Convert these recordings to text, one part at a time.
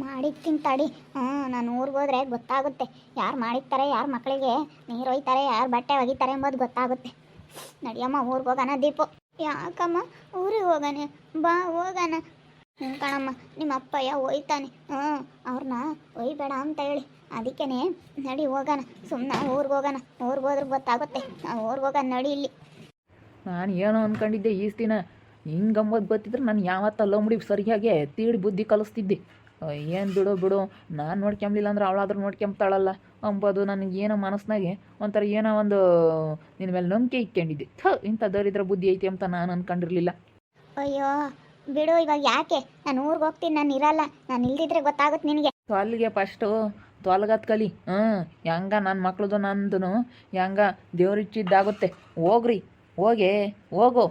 ಮಾಡಿಕ್ತೀನಿ ತಡಿ. ನಾನು ಊರಿಗೆ ಹೋದ್ರೆ ಗೊತ್ತಾಗುತ್ತೆ ಯಾರು ಮಾಡಿಕ್ತಾರೆ, ಯಾರು ಮಕ್ಕಳಿಗೆ ನೀರು ಒಯ್ತಾರೆ, ಯಾರು ಬಟ್ಟೆ ಒಗಿತಾರೆ ಎಂಬುದು ಗೊತ್ತಾಗುತ್ತೆ. ನಡಿಯಮ್ಮ ಊರಿಗೆ ಹೋಗೋಣ ದೀಪು. ಯಾಕಮ್ಮ ಊರಿಗೆ ಹೋಗೋಣ, ಬಾ ಹೋಗೋಣ. ಹ್ಞೂ ಕಣಮ್ಮ, ನಿಮ್ಮ ಅಪ್ಪಯ್ಯ ಒಯ್ತಾನೆ. ಅವ್ರನ್ನ ಒಯ್ಬೇಡ ಅಂತ ಹೇಳಿ ಅದಕ್ಕೇ ನಡಿ ಹೋಗೋಣ. ಸುಮ್ಮನೆ ಊರಿಗೆ ಹೋಗೋಣ, ಊರಿಗೆ ಹೋದ್ರೆ ಗೊತ್ತಾಗುತ್ತೆ. ಊರಿಗೆ ಹೋಗೋಣ ನಡಿ. ಇಲ್ಲಿ ನಾನು ಏನೋ ಅಂದ್ಕೊಂಡಿದ್ದೆ ಈಸ್ ದಿನ ಹಿಂಗಂಬೋದು ಗೊತ್ತಿದ್ರೆ ನಾನು ಯಾವತ್ತಲ್ಲ ಮುಡಿ ಸರಿಯಾಗಿ ತೀಡಿ ಬುದ್ಧಿ ಕಲಿಸ್ತಿದ್ದೆ. ಏನು ಬಿಡು ಬಿಡು, ನಾನು ನೋಡ್ಕೊಂಬಿಲ್ಲ ಅಂದ್ರೆ ಅವಳಾದ್ರೂ ನೋಡ್ಕೊಂತಾಳಲ್ಲ ಅಂಬೋದು ನನಗೆ ಏನೋ ಮನಸ್ಸಿನಾಗೆ ಒಂಥರ ಏನೋ ಒಂದು ನಿನ್ನ ಮೇಲೆ ನಂಬಿಕೆ ಇಟ್ಕೊಂಡಿದ್ದೆ. ಇಂಥ ದರಿದ್ರ ಬುದ್ಧಿ ಐತಿ ಅಂತ ನಾನು ಅಂದ್ಕೊಂಡಿರಲಿಲ್ಲ. ಅಯ್ಯೋ ಬಿಡು, ಇವಾಗ ಯಾಕೆ? ನಾನು ಊರಿಗೆ ಹೋಗ್ತೀನಿ, ನಾನು ಇರಲ್ಲ. ನಾನು ಇಲ್ದಿದ್ರೆ ಗೊತ್ತಾಗುತ್ತೆ ನಿನಗೆ. ಅಲ್ಲಿಗೆ ಫಸ್ಟು ತೊಲಗತ್ ಕಲಿ. ಹೆಂಗ ನನ್ನ ಮಕ್ಳದು ನಂದು ಹೆಂಗ ದೇವ್ರಿಚ್ಚಿದ್ದಾಗುತ್ತೆ. ಹೋಗ್ರಿ ಹೋಗು.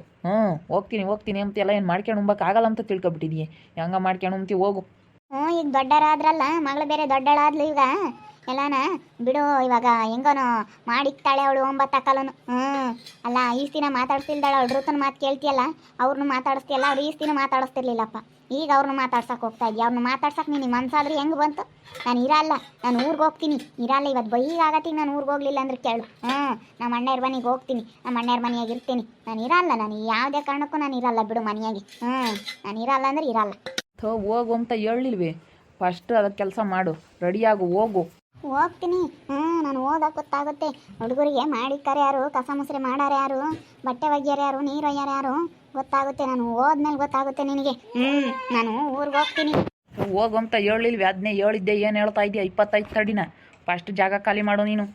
ಹೋಗ್ತೀನಿ ಅಂತೆಲ್ಲ ಏನು ಮಾಡ್ಕೊಂಡು ಉಂಬಕ್ಕಾಗಲ್ಲ ಅಂತ ತಿಳ್ಕೊಬಿಟ್ಟಿದೀಯ. ಹೆಂಗ ಮಾಡ್ಕೊಂಡು ಉಂಬ್ತಿ ಹೋಗು. ಈಗ ದೊಡ್ಡರಾದ್ರಲ್ಲ, ಮಗಳು ಬೇರೆ ದೊಡ್ಡಳಾದ್ಲು. ಈಗ ಎಲ್ಲಾನ ಬಿಡು, ಇವಾಗ ಹೆಂಗನು ಮಾಡಿಕ್ತಾಳೆ ಅವಳು 9 ಅಕ್ಕಲನು. ಅಲ್ಲ ಈಸ್ ದಿನ ಮಾತಾಡ್ತಿಲ್ದಾಳ ಅವಳು ಋತನ ಮಾತು ಕೇಳ್ತಿಯಲ್ಲ, ಅವ್ರನ್ನ ಮಾತಾಡಿಸ್ತಿಯಲ್ಲ. ಅವ್ರು ಈಸ್ ದಿನ ಮಾತಾಡಿಸ್ತಿರ್ಲಿಲ್ಲಪ್ಪ, ಈಗ ಅವ್ರನ್ನ ಮಾತಾಡ್ಸಕ್ಕೆ ಹೋಗ್ತಾ ಇದೆಯಾ? ಅವ್ರನ್ನ ಮಾತಾಡ್ಸಕ್ಕೆ ನೀನು ಮನ್ಸಾದ್ರೆ ಹೆಂಗೆ ಬಂತು? ನಾನು ಇರಲ್ಲ, ನಾನು ಊರಿಗೆ ಹೋಗ್ತೀನಿ. ಇರಲ್ಲ ಇವತ್ತು ಬೈಗಾಗತ್ತೀನಿ. ನಾನು ಊರಿಗೆ ಹೋಗ್ಲಿಲ್ಲ ಅಂದ್ರೆ ಕೇಳು. ನಮ್ಮ ಅಣ್ಣವ್ರ ಮನೆಗೆ ಹೋಗ್ತೀನಿ, ನಮ್ಮ ಅಣ್ಣವ್ರ ಮನೆಯಾಗಿ ಇರ್ತೀನಿ. ನಾನು ಇರಲ್ಲ, ನಾನು ಯಾವುದೇ ಕಾರಣಕ್ಕೂ ನಾನು ಇರಲ್ಲ ಬಿಡು ಮನೆಯಾಗಿ. ನಾನು ಇರಲ್ಲ ಅಂದ್ರೆ ಇರಲ್ಲ. ಹೋಗು ಅಂತ ಹೇಳಿಲ್ವಿ? ಫಸ್ಟ್ ಅದಕ್ಕೆ ಕೆಲಸ ಮಾಡು, ರೆಡಿಯಾಗು, ಹೋಗು. ಹೋಗ್ತೀನಿ. ನಾನು ಹೋದಾಗ ಗೊತ್ತಾಗುತ್ತೆ. ಹುಡುಗರಿಗೆ ಮಾಡಿಕ್ತಾರೆ ಯಾರು, ಕಸ ಮುಸ್ರೆ ಮಾಡಾರ ಯಾರು, ಬಟ್ಟೆ ಒಗ್ಯಾರ ಯಾರು, ನೀರು ಒಯ್ಯಾರ ಯಾರು ಗೊತ್ತಾಗುತ್ತೆ. ನಾನು ಹೋದ್ಮೇಲೆ ಗೊತ್ತಾಗುತ್ತೆ ನಿನಗೆ. ನಾನು ಊರಿಗೆ ಹೋಗ್ತೀನಿ. ಹೋಗು ಅಂತ ಹೇಳಿಲ್ವಿ? ಅದನ್ನೇ ಹೇಳಿದ್ದೆ. ಏನು ಹೇಳ್ತಾ ಇದೆಯಾ? 25 ತಡಿನ. ಫಸ್ಟ್ ಜಾಗ ಖಾಲಿ ಮಾಡು ನೀನು.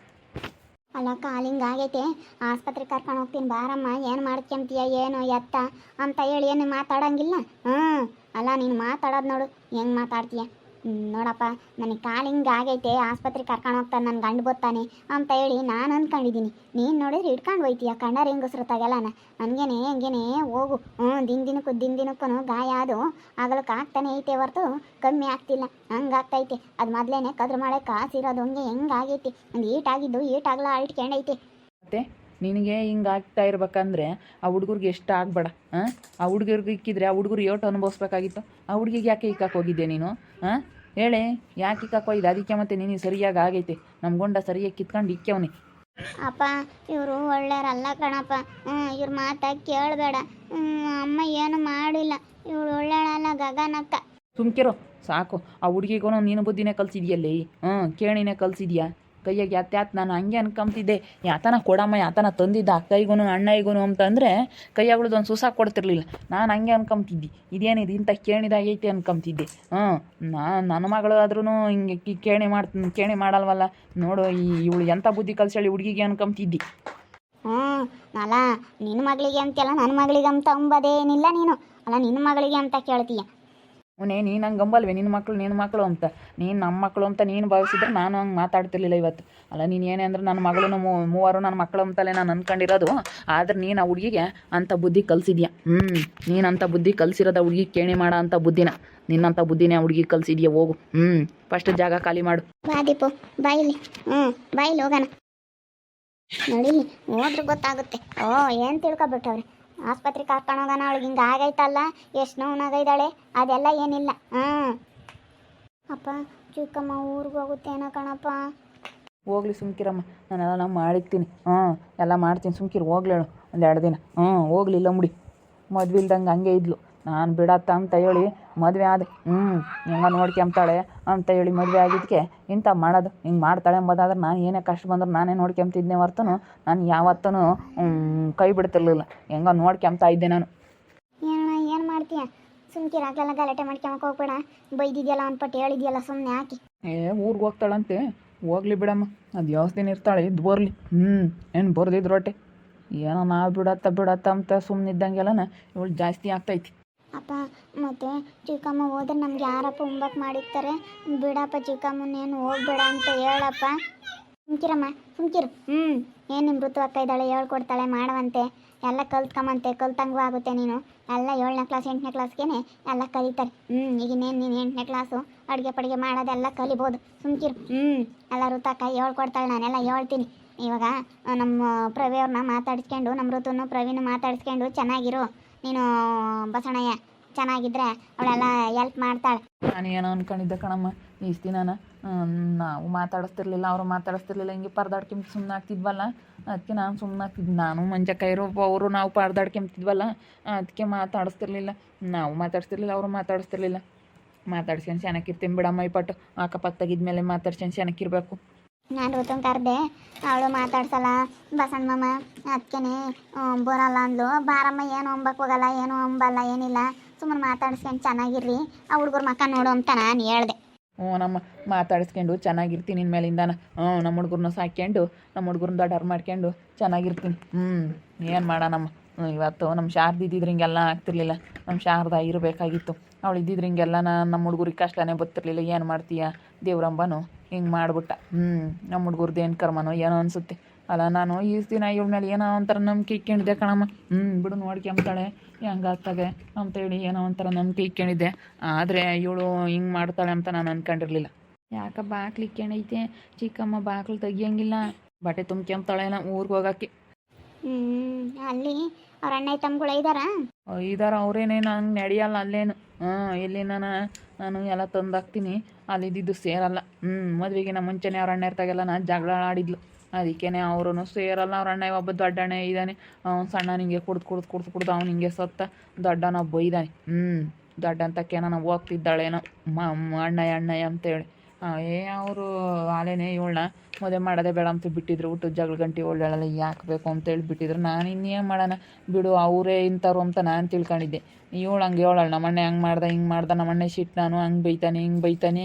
ಅಲ್ಲ ಕಾಲಿಂಗ್ ಆಗೈತೆ, ಆಸ್ಪತ್ರೆಗೆ ಕರ್ಕೊಂಡು ಹೋಗ್ತೀನಿ ಬಾರಮ್ಮ. ಏನು ಮಾಡ್ಕೊಂತೀಯ ಏನು ಎತ್ತ ಅಂತ ಹೇಳಿ ಏನು ಮಾತಾಡೋಂಗಿಲ್ಲ. ಅಲ್ಲ ನೀನು ಮಾತಾಡೋದು ನೋಡು ಹೆಂಗೆ ಮಾತಾಡ್ತೀಯ. ನೋಡಪ್ಪ, ನನಗೆ ಕಾಲಿಂಗ್ ಆಗೈತೆ, ಆಸ್ಪತ್ರೆಗೆ ಕರ್ಕೊಂಡು ಹೋಗ್ತಾನೆ ನನ್ನ ಗಂಡು ಬತ್ತಾನೆ ಅಂತ ಹೇಳಿ ನಾನು ಅಂದ್ಕೊಂಡಿದ್ದೀನಿ. ನೀನು ನೋಡಿದ್ರೆ ಹಿಡ್ಕೊಂಡು ಹೋಯ್ತೀಯ ಕಂಡಾರ ಹೆಂಗಸ್ರು ತಗಲ್ಲನ. ಹಂಗೇನೆ ಹೋಗು. ದಿನಕ್ಕೂ ಗಾಯ ಅದು ಆಗಲಕ್ಕೆ ಆಗ್ತಾನೆ ಐತೆ ಹೊರ್ತು ಕಮ್ಮಿ ಆಗ್ತಿಲ್ಲ. ಹಂಗಾಗ್ತೈತೆ. ಅದು ಮೊದಲೇನೆ ಕದ್ರ ಮಾಡೋ ಕಾಸಿರೋದು ಹೆಂಗಾಗೈತಿ. ಒಂದು ಈಟಾಗಿದ್ದು ಈಟಾಗ್ಲ ಇಟ್ಕೊಂಡೈತೆ. ಮತ್ತೆ ನಿನಗೆ ಹಿಂಗೆ ಆಗ್ತಾ ಇರ್ಬೇಕಂದ್ರೆ ಆ ಹುಡುಗರಿಗೆ ಎಷ್ಟು ಆಗ್ಬೇಡ. ಆ ಹುಡುಗರಿಗೆ ಇಕ್ಕಿದ್ರೆ ಆ ಹುಡುಗರು ಏಟು ಅನುಭವಿಸ್ಬೇಕಾಗಿತ್ತು. ಆ ಹುಡುಗಿಗೆ ಯಾಕೆ ಇಕ್ಕಕ್ಕೆ ಹೋಗಿದ್ದೆ ನೀನು? ಹೇಳಿ, ಯಾಕೆ ಇಕ್ಕಕ್ಕೆ ಹೋಗಿದ್ದೆ? ಅದಕ್ಕೆ ಮತ್ತೆ ನೀನು ಸರಿಯಾಗಿ ಆಗೈತೆ. ನಮ್ಮ ಗುಂಡ ಸರಿಯಾಗಿ ಕಿತ್ಕೊಂಡು ಇಕ್ಕವನಿ. ಅಪ್ಪ ಇವರು ಒಳ್ಳೆಯರಲ್ಲ ಕಣಪ್ಪ. ಇವ್ರ ಮಾತಾಗಿ ಕೇಳಬೇಡ. ಅಮ್ಮ ಏನು ಮಾಡಿಲ್ಲ. ಇವಳು ಒಳ್ಳೆಯಳಲ್ಲ ಗಗನಕ್ಕ. ಸುಮ್ಕಿರೋ ಸಾಕು. ಆ ಹುಡುಗಿಗೂ ನೀನು ಬುದ್ಧಿನೇ ಕಲಿಸಿದ್ಯಲ್ಲೇ. ಕೇಣಿನೇ ಕಲಿಸಿದ್ಯಾ? ಕೈಯಾಗೆ ಯಾತ್ಯಾತ್ ನಾನು ಹಂಗೆ ಅನ್ಕೊಂತಿದ್ದೆ. ಯಾತನ ಕೊಡಮ್ಮ, ಯಾತನ ತಂದಿದ್ದ ಅಕ್ಕೈಗೂ ಅಣ್ಣಯ್ಯಗೂ ಅಂತಂದರೆ ಕೈಯಾಗಳದ್ದು ಒಂದು ಸುಸಾಕ್ ಕೊಡ್ತಿರ್ಲಿಲ್ಲ. ನಾನು ಹಂಗೆ ಅನ್ಕೊಂತಿದ್ದೆ. ಇದೇನಿದು ಇಂಥ ಕೇಣಿದಾಗೈತೆ ಅನ್ಕೊಂತಿದ್ದೆ. ನನ್ನ ಮಗಳು ಆದ್ರೂ ಹಿಂಗೆ ಕೇಣಿ ಮಾಡಲ್ವಲ್ಲ ನೋಡು. ಇವಳು ಎಂಥ ಬುದ್ಧಿ ಕಲ್ಸಳಿ ಹುಡುಗಿಗೆ ಅನ್ಕೊಂತಿದ್ದಿ. ಅಲ್ಲ ನಿನ್ನ ಮಗಳಿಗೆ ಅಂತೆಲ್ಲ ನನ್ನ ಮಗಳಿಗೆ ಅಂತ ಅಂಬೋದೇನಿಲ್ಲ ನೀನು. ಅಲ್ಲ ನಿನ್ನ ಮಗಳಿಗೆ ಅಂತ ಕೇಳ್ತೀಯ. ನೀನು ಹಂಗೆ ಅಂಬಲ್ವೇ? ನಿನ್ನ ಮಕ್ಕಳು ಅಂತ ನೀನು ನಮ್ಮ ಮಕ್ಕಳು ಅಂತ ನೀನು ಭಾವಿಸಿದ್ರೆ ನಾನು ಹಂಗೆ ಮಾತಾಡ್ತಿರ್ಲಿಲ್ಲ ಇವತ್ತು. ಅಲ್ಲ ನೀನು ಏನೇ ಅಂದ್ರೆ ನನ್ನ ಮಗಳು ಮೂವರು ನನ್ನ ಮಕ್ಕಳು ಅಂತಲೇ ನಾನು ಅಂದ್ಕೊಂಡಿರೋದು. ಆದ್ರೆ ನೀನು ಆ ಹುಡುಗಿಗೆ ಅಂಥ ಬುದ್ಧಿ ಕಲಿಸಿದ್ಯಾ. ನೀನು ಅಂಥ ಬುದ್ಧಿ ಕಲಿಸಿರೋದು ಆ ಹುಡುಗಿ ಕೇಣಿ ಮಾಡೋ ಅಂಥ ಬುದ್ಧಿನ. ನಿನ್ನಂಥ ಬುದ್ಧಿನೇ ಆ ಹುಡುಗಿ ಕಲಿಸಿದ್ಯಾ. ಹೋಗು. ಫಸ್ಟ್ ಜಾಗ ಖಾಲಿ ಮಾಡು. ಬಾ ದೀಪು, ಬಾಯಿಲಿ. ಬಾಯಿಲಿ ಹೋಗೋಣ. ನೋಡಿ ಹೋದ್ರೆ ಗೊತ್ತಾಗುತ್ತೆ. ಏನು ತಿಳ್ಕೊಬಿಟ್ಟವ್ರೆ. ಆಸ್ಪತ್ರೆಗೆ ಕರ್ಕೊಂಡು ಹೋಗೋಣ. ಅವಳಿಗೆ ಹಿಂಗೆ ಆಗೈತಲ್ಲ, ಎಷ್ಟು ನೋವಾಗೈದಾಳೆ. ಅದೆಲ್ಲ ಏನಿಲ್ಲ. ಅಪ್ಪ ಚಿಕ್ಕಮ್ಮ ಊರಿಗೆ ಹೋಗುತ್ತೇನೋ ಕಣಪ್ಪ. ಹೋಗ್ಲಿ ಸುಮ್ಕಿರಮ್ಮ, ನಾನೆಲ್ಲ ಮಾಡಿರ್ತೀನಿ. ಎಲ್ಲ ಮಾಡ್ತೀನಿ ಸುಮ್ಕಿರು. ಹೋಗ್ಲೇಳು 1-2 ದಿನ. ಹೋಗ್ಲಿಲ್ಲ ಮುಡಿ. ಮದುವೆ ಇಲ್ದಂಗೆ ಹಂಗೆ ಇದ್ಲು. ನಾನು ಬಿಡತ್ತ ಅಂತ ಹೇಳಿ ಮದುವೆ ಆದೆ. ಹೆಂಗ ನೋಡ್ಕೊಂತಾಳೆ ಅಂತ ಹೇಳಿ ಮದುವೆ ಆಗಿದ್ದಕ್ಕೆ ಇಂಥ ಮಾಡೋದು. ಹಿಂಗೆ ಮಾಡ್ತಾಳೆ ಎಂಬುದಾದ್ರೆ ನಾನು ಏನೇ ಕಷ್ಟ ಬಂದ್ರೆ ನಾನೇ ನೋಡ್ಕೊಂತಿದ್ದೆ ಹೊರ್ತೂ ನಾನು ಯಾವತ್ತೂ ಕೈ ಬಿಡ್ತಿರ್ಲಿಲ್ಲ. ಹೆಂಗ ನೋಡ್ಕೊಂತಾ ಇದ್ದೆ ನಾನು. ಏನು ಮಾಡ್ತೀಯ? ಸುಮ್ಕಿರಾಗಲೆಲ್ಲ ಗಲಾಟೆ ಮಾಡ್ಕೊಂಬಕ್ಕೆ ಹೋಗ್ಬೇಡ. ಬೈದಿದ್ಯಲ್ಲ ಅಂದ್ಪಟ್ಟು ಹೇಳಿದ್ಯಲ್ಲ ಸುಮ್ಮನೆ ಹಾಕಿ. ಊರಿಗೆ ಹೋಗ್ತಾಳಂತೆ. ಹೋಗ್ಲಿ ಬಿಡಮ್ಮ, ಅದು ಯಾವ ದಿನ ಇರ್ತಾಳೆ ಇದ್ದು ಬರಲಿ. ಏನು ಬರ್ದಿದ್ರು ಹೊಟ್ಟೆ ಏನೋ ನಾವು ಬಿಡತ್ತ ಅಂತ ಸುಮ್ಮನಿದ್ದಂಗೆಲ್ಲನ ಇವಳು ಜಾಸ್ತಿ ಆಗ್ತೈತಿ. ಅಪ್ಪ ಮತ್ತೆ ಚಿಕ್ಕಮ್ಮ ಹೋದ್ರೆ ನಮ್ಗೆ ಯಾರಪ್ಪ ಉಂಬಕ್ಕೆ ಮಾಡಿರ್ತಾರೆ? ಬಿಡಪ್ಪ ಚಿಕ್ಕಮ್ಮನೇನು ಹೋಗ್ಬೇಡ ಅಂತ ಹೇಳಪ್ಪ. ಸುಮ್ಕಿರಮ್ಮ ಸುಮ್ಕಿರು. ಏನು ನಿಮ್ಮ ಋತು ಅಕ್ಕ ಇದ್ದಾಳೆ, ಹೇಳ್ಕೊಡ್ತಾಳೆ ಮಾಡವಂತೆ. ಎಲ್ಲ ಕಲ್ತ್ಕೊಂಬಂತೆ, ಕಲ್ತಂಗೂ ಆಗುತ್ತೆ. ನೀನು ಎಲ್ಲ 7ನೇ ಕ್ಲಾಸ್ 8ನೇ ಕ್ಲಾಸ್ಗೆ ಎಲ್ಲ ಕಲಿತಾರೆ. ಈಗಿನೇನು ನೀನು 8ನೇ ಕ್ಲಾಸು, ಅಡುಗೆ ಪಡಿಗೆ ಮಾಡೋದೆಲ್ಲ ಕಲಿಬೋದು. ಸುಮ್ಕಿರು. ಎಲ್ಲ ಋತು ಅಕ್ಕ ಹೇಳ್ಕೊಡ್ತಾಳೆ, ನಾನೆಲ್ಲ ಹೇಳ್ತೀನಿ. ಇವಾಗ ನಮ್ಮ ಪ್ರವಿ ಅವ್ರನ್ನ ಮಾತಾಡಿಸ್ಕೊಂಡು, ನಮ್ಮ ಋತುನು ಪ್ರವೀನು ಮಾತಾಡಿಸ್ಕೊಂಡು ಚೆನ್ನಾಗಿರು ನೀನು ಬಸವಣ್ಣಯ್ಯ. ಚೆನ್ನಾಗಿದ್ರೆ ಅವಳೆಲ್ಲ ಹೆಲ್ಪ್ ಮಾಡ್ತಾಳೆ. ನಾನು ಏನೋ ಅನ್ಕೊಂಡಿದ್ದೆ ಕಣಮ್ಮ, ಇಷ್ಟು ದಿನಾನ ನಾವು ಮಾತಾಡಿಸ್ತಿರ್ಲಿಲ್ಲ, ಅವರು ಮಾತಾಡಿಸ್ತಿರ್ಲಿಲ್ಲ, ಹಿಂಗೆ ಪರದಾಡ್ಕೊಂತ ಸುಮ್ಮನೆ ಆಗ್ತಿದ್ವಲ್ಲ, ಅದಕ್ಕೆ ನಾನು ಸುಮ್ಮನೆ ಆಗ್ತಿದ್ದೆ. ನಾನು ಮಂಜಕ್ಕ ಇರೋಬ್ಬ ಅವರು ನಾವು ಪರದಾಡ್ಕೊಂತಿದ್ವಲ್ಲ, ಅದಕ್ಕೆ ಮಾತಾಡಿಸ್ತಿರ್ಲಿಲ್ಲ, ನಾವು ಮಾತಾಡಿಸ್ತಿರ್ಲಿಲ್ಲ, ಅವರು ಮಾತಾಡಿಸ್ತಿರ್ಲಿಲ್ಲ. ಮಾತಾಡ್ಸ್ಕೊಂಡು ಚೆನ್ನಾಗಿರ್ತೀನಿ ಬಿಡಮ್ಮ, ಇಪ್ಪಟ್ಟು ಅಕ್ಕಪಕ್ಕ ತೆಗಿದ್ಮೇಲೆ ಮಾತಾಡ್ಸ್ಕೊಂಡು ಚೆನ್ನಾಗಿರ್ಬೇಕು. ನಾನು ಋತುನ್ ಕರೆದೆ, ಅವಳು ಮಾತಾಡ್ಸಲ್ಲ ಬಸಣ್ಣ ಮಾಮ, ಅದಕ್ಕೇ ಬರಲ್ಲ ಅಂದ್ಲು. ಬಾರಮ್ಮ, ಏನು ಅಂಬಕ್ಕೆ ಹೋಗಲ್ಲ, ಏನು ಅಂಬಲ್ಲ, ಏನಿಲ್ಲ, ಸುಮ್ಮನೆ ಮಾತಾಡ್ಸ್ಕೊಂಡು ಚೆನ್ನಾಗಿರ್ರಿ, ಆ ಹುಡುಗರ ಮಕ್ಕ ನೋಡು ಅಂತ ನಾನು ಹೇಳ್ದೆ. ಹ್ಞೂ ನಮ್ಮ ಮಾತಾಡಿಸ್ಕೊಂಡು ಚೆನ್ನಾಗಿರ್ತೀನಿ ಇನ್ಮೇಲಿಂದಾನ. ನಮ್ಮ ಹುಡುಗರನ್ನ ಸಾಕ್ಕೊಂಡು ನಮ್ಮ ಹುಡುಗರನ್ನ ದೊಡ್ಡವ್ರು ಮಾಡ್ಕೊಂಡು ಚೆನ್ನಾಗಿರ್ತೀನಿ. ಏನು ಮಾಡೋಣಮ್ಮ, ಇವತ್ತು ನಮ್ಮ ಶಾರदा ಇದ್ದಿದ್ರೆ ಹಿಂಗೆಲ್ಲ ಆಗ್ತಿರ್ಲಿಲ್ಲ. ನಮ್ಮ ಶಾರದಾ ಇರಬೇಕಾಗಿತ್ತು, ಅವಳು ಇದ್ದಿದ್ರೆ ಹಿಂಗೆಲ್ಲ ನಮ್ಮ ಹುಡುಗರಿಗೆ ಕಷ್ಟನೇ ಗೊತ್ತಿರಲಿಲ್ಲ. ಏನು ಮಾಡ್ತೀಯ ದೇವ್ರಂಬನು ಹಿಂಗೆ ಮಾಡ್ಬಿಟ್ಟ. ನಮ್ಮ ಹುಡುಗರ್ದು ಏನು ಕರ್ಮನೋ ಏನೋ ಅನಿಸುತ್ತೆ ಅಲ್ಲ. ನಾನು ಈ ದಿನ ಇವಳ ಮೇಲೆ ಏನೋ ಒಂಥರ ನಂಬಿಕೆ ಇಕ್ಕೊಂಡಿದ್ದೆ ಕಣಮ್ಮ. ಬಿಡು ನೋಡ್ಕೊಂತಾಳೆ ಹೆಂಗಾಗ್ತದೆ ಅಂತೇಳಿ ಏನೋ ಒಂಥರ ನಂಬಿಕೆ ಇಕ್ಕೊಂಡಿದ್ದೆ. ಆದರೆ ಇವಳು ಹಿಂಗೆ ಮಾಡ್ತಾಳೆ ಅಂತ ನಾನು ಅಂದ್ಕೊಂಡಿರಲಿಲ್ಲ. ಯಾಕೆ ಬಾಕ್ಲು ಇಕ್ಕೊಂಡೈತೆ ಚಿಕ್ಕಮ್ಮ, ಬಾಕ್ಲು ತೆಗಿಯಂಗಿಲ್ಲ, ಬಟ್ಟೆ ತುಂಬ್ಕೊಂತಾಳೇನೋ ಊರಿಗೆ ಹೋಗೋಕ್ಕೆ. ಅಲ್ಲಿ ಅವ್ರ ಅಣ್ಣ ತಮ್ಮಗಳು ಇದಾರ ಅವ್ರೇನೇ ನಂಗೆ ನಡೆಯಲ್ಲ ಅಲ್ಲೇನು. ಎಲ್ಲಿ ನಾನು ಎಲ್ಲ ತಂದಾಕ್ತೀನಿ, ಅಲ್ಲಿದ್ದು ಸೇರಲ್ಲ. ಮದುವೆಗಿನ ಮುಂಚೆನೇ ಅವ್ರ ಅಣ್ಣ ಇರ್ತಾಗೆಲ್ಲ ನಾನು ಜಗಳ ಆಡಿದ್ಲು, ಅದಕ್ಕೇ ಅವರು ಸೇರಲ್ಲ. ಅವ್ರ ಅಣ್ಣ ಒಬ್ಬ ದೊಡ್ಡ ಅಣ್ಣ ಇದ್ದಾನೆ, ಅವ್ನು ಸಣ್ಣ ನಿಂಗೆ ಕುಡ್ದು ಅವ್ನು ಹಿಂಗೆ ಸತ್ತ ದೊಡ್ಡನ ಬೈದಾನೆ. ದೊಡ್ಡ ಅಂತಕ್ಕೆ ನಾನು ಹೋಗ್ತಿದ್ದಾಳೇನೋ ಅಣ್ಣಯ್ಯ ಅಂತೇಳಿ. ಅವರು ಆಲೇನೆ ಇವಳನ್ನ ಮದುವೆ ಮಾಡೋದೇ ಬೇಡ ಅಂತ ಬಿಟ್ಟಿದ್ರು. ಊಟದ ಜಗಳ ಗಂಟೆ ಒಳ್ಳೆಲ್ಲ ಯಾಕೆ ಬೇಕು ಅಂತೇಳಿ ಬಿಟ್ಟಿದ್ರು. ನಾನು ಇನ್ನೇನು ಮಾಡೋಣ ಬಿಡು, ಅವರೇ ಇಂಥವ್ರು ಅಂತ ನಾನು ತಿಳ್ಕೊಂಡಿದ್ದೆ. ಇವಳು ಹಂಗೆ ಹೇಳೋಳು, ನಮ್ಮ ಅಣ್ಣ ಹಂಗೆ ಮಾಡ್ದೆ ಹಿಂಗೆ ಮಾಡ್ದೆ, ನಮ್ಮ ಅಣ್ಣ ಸಿಟ್ಟು, ನಾನು ಹಂಗೆ ಬೈತಾನೆ ಹಿಂಗೆ ಬೈತಾನೆ,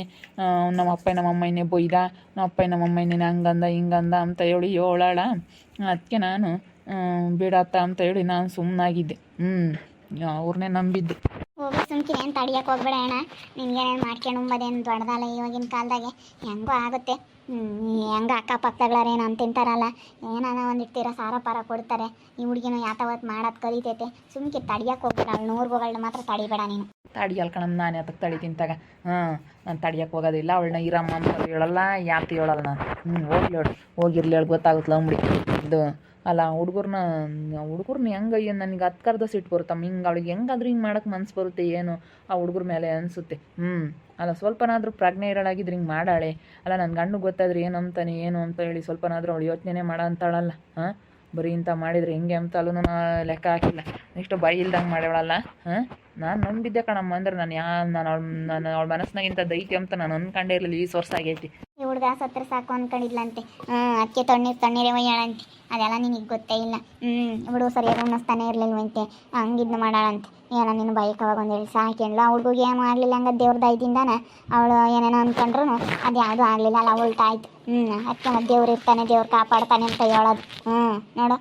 ನಮ್ಮ ಅಪ್ಪ ನಮ್ಮ ಅಮ್ಮನೇ ಬೈದ, ನಮ್ಮ ಅಪ್ಪ ನಮ್ಮ ಅಮ್ಮನೇ ಹಂಗಂದ ಹಿಂಗಂದ ಅಂತ ಹೇಳಿ ಹೇಳೋಳ. ಅದಕ್ಕೆ ನಾನು ಬಿಡತ್ತ ಅಂತ ಹೇಳಿ ನಾನು ಸುಮ್ಮನಾಗಿದ್ದೆ. ಅವ್ರನ್ನೇ ನಂಬಿದ್ದೆ. ಹೋಗಿ ಸುಮ್ಕಿನ ಏನು ತಡಿಯಕ್ಕೆ ಹೋಗ್ಬೇಡ ಅಣ್ಣ, ನಿನ್ಗೇನೇನು ಮಾಡ್ಕೊಂಡು ಉಂಬೋದೇನು ದೊಡ್ಡದಲ್ಲ ಇವಾಗಿನ ಕಾಲದಾಗೆ, ಹೆಂಗೋ ಆಗುತ್ತೆ. ಹೆಂಗೆ ಅಕ್ಕಪಕ್ಕಗಳೇನು ಅಂತ ತಿಂತಾರಲ್ಲ, ಏನಾನ ಒಂದಿರ್ತೀರ ಸಾರ ಪಾರ ಕೊಡ್ತಾರೆ. ಈ ಹುಡುಗಿನೂ ಯಾತವತ್ತು ಮಾಡೋದು ಕಲಿತೈತೆ, ಸುಮ್ಕೆ ತಡಿಯಕ್ಕೆ ಹೋಗ್ಬೇಡ. ಅವಳು ನೂರುಗಳನ್ನ ಮಾತ್ರ ತಡಿಬೇಡ ನೀನು. ತಡಿಯಲ್ಲ ಕಣ, ನಾನು ಯಾತಕ್ಕೆ ತಡಿತೀನಿ ತಗ. ನಾನು ತಡಿಯಕ್ಕೆ ಹೋಗೋದಿಲ್ಲ. ಅವಳನ್ನ ಇರಮ್ಮ ಅಂತ ಹೇಳಲ್ಲ, ಯಾತು ಹೇಳಲ್ಲ ನಾನು. ಹೋಗಿರ್ಲಿ ಹೇಳಿ ಗೊತ್ತಾಗುತ್ತಲ್ಲ ಅಂಬಿಡಿ ಇದು ಅಲ್ಲ. ಹುಡುಗರ್ನ ಹೆಂಗೆ ನನಗೆ ಹತ್ಕರ್ದ ಸಿಟ್ಟು ಬರುತ್ತಮ್ಮ. ಹಿಂಗೆ ಅವಳಿಗೆ ಹೆಂಗಾದ್ರೂ ಹಿಂಗೆ ಮಾಡೋಕ್ಕೆ ಮನ್ಸು ಬರುತ್ತೆ ಏನೋ ಆ ಹುಡುಗರ ಮೇಲೆ ಅನಿಸುತ್ತೆ. ಅಲ್ಲ ಸ್ವಲ್ಪನಾದರೂ ಪ್ರಜ್ಞೆ ಇರೋಳಾಗಿದ್ರೆ ಹಿಂಗೆ ಮಾಡಾಳೆ ಅಲ್ಲ. ನನ್ನ ಗಂಡು ಗೊತ್ತಾದ್ರೆ ಏನು ಅಂತಾನೆ ಏನು ಅಂತ ಹೇಳಿ ಸ್ವಲ್ಪನಾದರೂ ಅವಳು ಯೋಚನೆ ಮಾಡೋ ಅಂತಾಳಲ್ಲ. ಬರೀ ಇಂಥ ಮಾಡಿದರೆ ಹೆಂಗೆ ಅಂತ ಅಲ್ಲೂ ಲೆಕ್ಕ ಹಾಕಿಲ್ಲ. ನೆಕ್ಸ್ಟ್ ಬಾಯಿ ಇಲ್ದಂಗೆ ಮಾಡ್ಯಾಳಲ್ಲ. ನಾನು ನಂಬಿದ್ದೆ ಕಣಮ್ಮ, ಅಂದ್ರೆ ನಾನು ಅವಳ ಮನಸ್ಸಿನಾಗಿಂತ ದೈತಿ ಅಂತ ನಾನು ಅಂದ್ಕೊಂಡೇ ಇರಲಿಲ್ಲ. ಈ ವರ್ಷ ಆಗೈತಿ ಈ ಹುಡುಗ ಸತ್ರ ಸಾಕು ಅಂದ್ಕೊಂಡಿದ್ಲಂತೆ. ಅದಕ್ಕೆ ತಣ್ಣೀರು ಒಯ್ಯಾಳಂತೆ, ಅದೆಲ್ಲ ನಿನಗೆ ಗೊತ್ತೇ ಇಲ್ಲ. ಬಿಡು, ಸರಿಯಾಗಿ ಉಣಿಸ್ತಾನೆ ಇರಲಿಲ್ವಂತೆ, ಹಂಗಿದ್ನ ಮಾಡಾಳಂತೆ. ಏನೋ ನೀನು ಬೈಕ್ ಅವಾಗ ಒಂದೇಳಿ ಸಾಕಿಲ್ಲ. ಹುಡುಗಿಗೆ ಏನು ಆಗಲಿಲ್ಲ, ಹಂಗೆ ದೇವ್ರ ದಯದಿಂದಾನ ಅವಳು ಏನೇನೋ ಅಂದ್ಕೊಂಡ್ರು ಅದು ಯಾವುದೂ ಆಗಲಿಲ್ಲ ಅಲ್ಲ, ಉಲ್ಟಾ ಆಯ್ತು. ಅದಕ್ಕೆ ದೇವ್ರು ಇರ್ತಾನೆ, ದೇವ್ರು ಕಾಪಾಡ್ತಾನೆ ಅಂತ ಹೇಳೋದು. ನೋಡು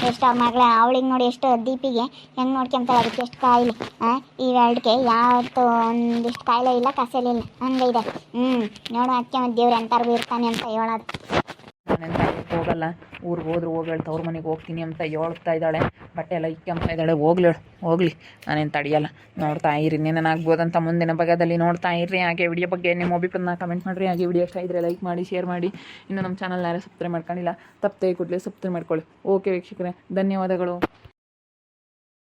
ಎಷ್ಟು ಅವ್ರ ಮಗಳ ಅವಳಿಗೆ ನೋಡಿ, ಎಷ್ಟು ದೀಪಿಗೆ ಹೆಂಗೆ ನೋಡ್ಕೊಂತಾಳೆ, ಅದಕ್ಕೆ ಎಷ್ಟು ಕಾಯಿಲೆ. ಈ ವರ್ಲ್ಡ್ಗೆ ಯಾವತ್ತು ಒಂದಿಷ್ಟು ಕಾಯಿಲೆ ಇಲ್ಲ, ಕಸಲಿಲ್ಲ, ಹಂಗೆ ಇದೆ. ನೋಡು ಅದಕ್ಕೆ ಮತ್ತು ದೇವ್ರು ಎಂಥವ್ರಿಗೂ ಇರ್ತಾನೆ ಅಂತ ಹೇಳೋದು. ನಾನೆಂತ ಹೋಗಲ್ಲ, ಊರಿಗೆ ಹೋದ್ರೆ ಹೋಗ್ಲೇಳು, ತವ್ರ ಮನೆಗೆ ಹೋಗ್ತೀನಿ ಅಂತ ಹೇಳ್ತಾ ಇದ್ದಾಳೆ. ಬಟ್ಟೆ ಎಲ್ಲ ಇಕ್ಕಂತ ಇದ್ದಾಳೆ, ಹೋಗ್ಲಿ ನಾನೇನು ತಡೆಯಲ್ಲ. ನೋಡ್ತಾ ಇರಿ, ಏನೇನಾಗ್ಬೋದಂತ ಮುಂದಿನ ಭಾಗದಲ್ಲಿ ನೋಡ್ತಾ ಇರ್ರಿ. ಹಾಗೆ ವಿಡಿಯೋ ಬಗ್ಗೆ ನಿಮ್ಮ ಒಪಿನಿಯನ್ನ ಕಮೆಂಟ್ ಮಾಡಿರಿ. ಹಾಗೆ ವಿಡಿಯೋ ಇಷ್ಟ ಇದ್ದರೆ ಲೈಕ್ ಮಾಡಿ, ಶೇರ್ ಮಾಡಿ. ಇನ್ನು ನಮ್ಮ ಚಾನಲ್ ಯಾರೇ ಸಬ್ಸ್ಕ್ರೈಬ್ ಮಾಡ್ಕೊಂಡಿಲ್ಲ, ತಪ್ಪದೆ ಕೂಡಲೇ ಸಬ್ಸ್ಕ್ರೈಬ್ ಮಾಡ್ಕೊಳ್ಳಿ. ಓಕೆ ವೀಕ್ಷಕರೇ, ಧನ್ಯವಾದಗಳು.